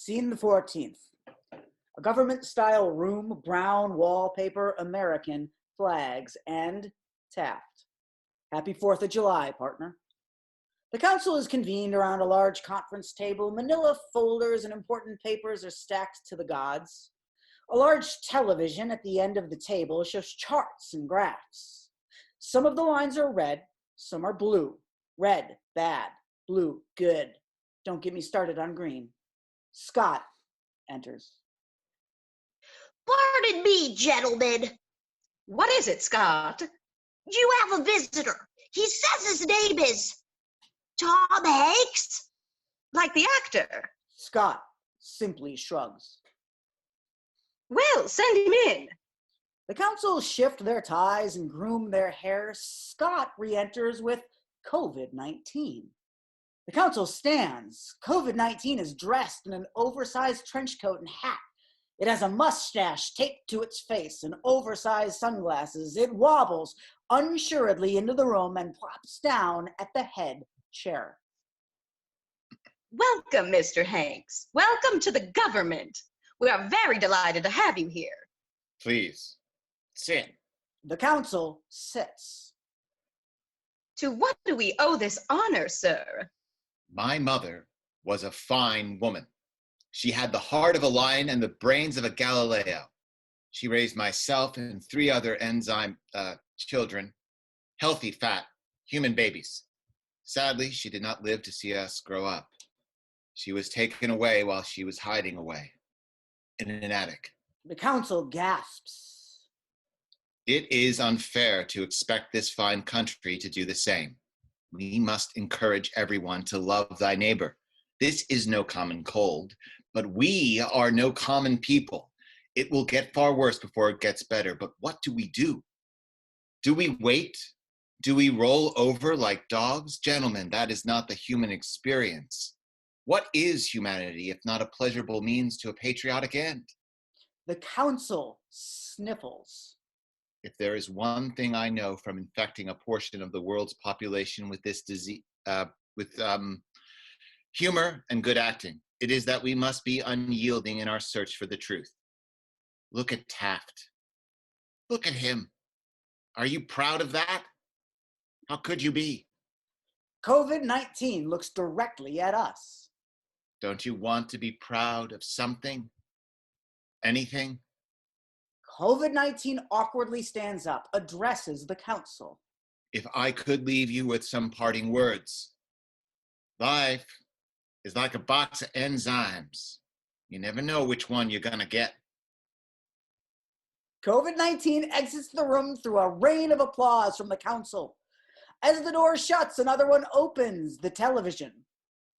Scene the 14th. A government-style room, brown wallpaper, American flags, and Taft. Happy 4th of July, partner. The council is convened around a large conference table. Manila folders and important papers are stacked to the gods. A large television at the end of the table shows charts and graphs. Some of the lines are red, some are blue. Red, bad. Blue, good. Don't get me started on green. Scott enters. Pardon me, gentlemen. What is it, Scott? You have a visitor. He says his name is Tom Hanks. Like the actor? Scott simply shrugs. Well, send him in. The council shift their ties and groom their hair. Scott re-enters with COVID-19. The council stands. COVID-19 is dressed in an oversized trench coat and hat. It has a mustache taped to its face and oversized sunglasses. It wobbles unsuredly into the room and plops down at the head chair. Welcome, Mr. Hanks. Welcome to the government. We are very delighted to have you here. Please, sit. The council sits. To what do we owe this honor, sir? My mother was a fine woman. She had the heart of a lion and the brains of a Galileo. She raised myself and 3 other enzyme children, healthy, fat, human babies. Sadly, she did not live to see us grow up. She was taken away while she was hiding away in an attic. The council gasps. It is unfair to expect this fine country to do the same. We must encourage everyone to love thy neighbor. This is no common cold, but we are no common people. It will get far worse before it gets better, but what do we do? Do we wait? Do we roll over like dogs? Gentlemen, that is not the human experience. What is humanity if not a pleasurable means to a patriotic end? The council sniffles. If there is one thing I know from infecting a portion of the world's population with this disease, with humor and good acting, it is that we must be unyielding in our search for the truth. Look at Taft. Look at him. Are you proud of that? How could you be? COVID-19 looks directly at us. Don't you want to be proud of something? Anything? COVID-19 awkwardly stands up, addresses the council. If I could leave you with some parting words. Life is like a box of enzymes. You never know which one you're gonna get. COVID-19 exits the room through a rain of applause from the council. As the door shuts, another one opens, the television.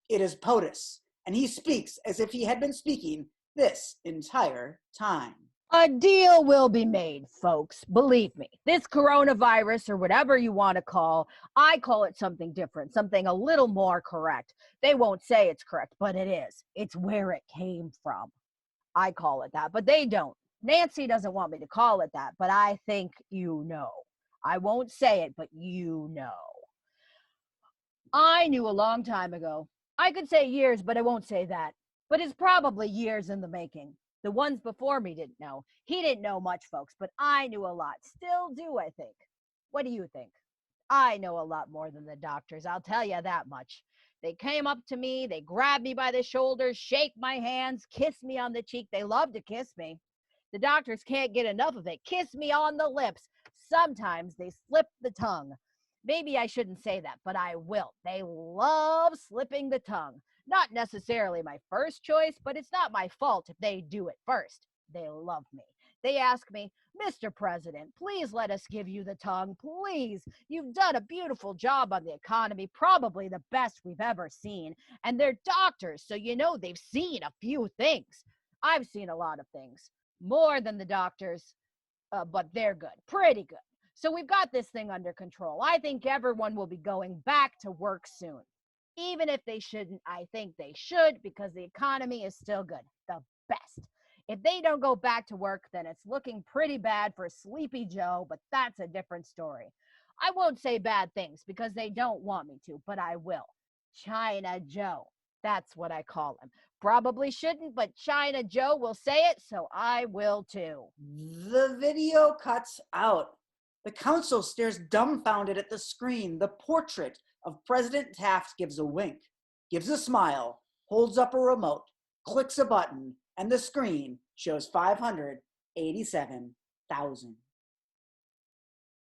It is POTUS, and he speaks as if he had been speaking this entire time. A deal will be made, folks. Believe me. This coronavirus, or whatever you want to I call it something different, something a little more correct. They won't say it's correct, but it is. It's where it came from. I call it that, but they don't. Nancy doesn't want me to call it that, but I think you know. I won't say it, but you know. I knew a long time ago. I could say years, but I won't say that. But it's probably years in the making. The ones before me didn't know. He didn't know much, folks, but I knew a lot. Still do, I think. What do you think? I know a lot more than the doctors, I'll tell you that much. They came up to me, they grabbed me by the shoulders, shake my hands, kiss me on the cheek. They love to kiss me. The doctors can't get enough of it. Kiss me on the lips. Sometimes they slip the tongue. Maybe I shouldn't say that, but I will. They love slipping the tongue. Not necessarily my first choice, but it's not my fault if they do it first. They love me. They ask me, Mr. President, please let us give you the tongue. Please. You've done a beautiful job on the economy, probably the best we've ever seen. And they're doctors, so you know they've seen a few things. I've seen a lot of things. More than the doctors, but they're good. Pretty good. So we've got this thing under control. I think everyone will be going back to work soon. Even if they shouldn't, I think they should because the economy is still good. The best. If they don't go back to work, then it's looking pretty bad for Sleepy Joe, but that's a different story. I won't say bad things because they don't want me to, but I will. China Joe. That's what I call him. Probably shouldn't, but China Joe will say it, so I will too. The video cuts out. The council stares dumbfounded at the screen. The portrait of President Taft gives a wink, gives a smile, holds up a remote, clicks a button, and the screen shows 587,000.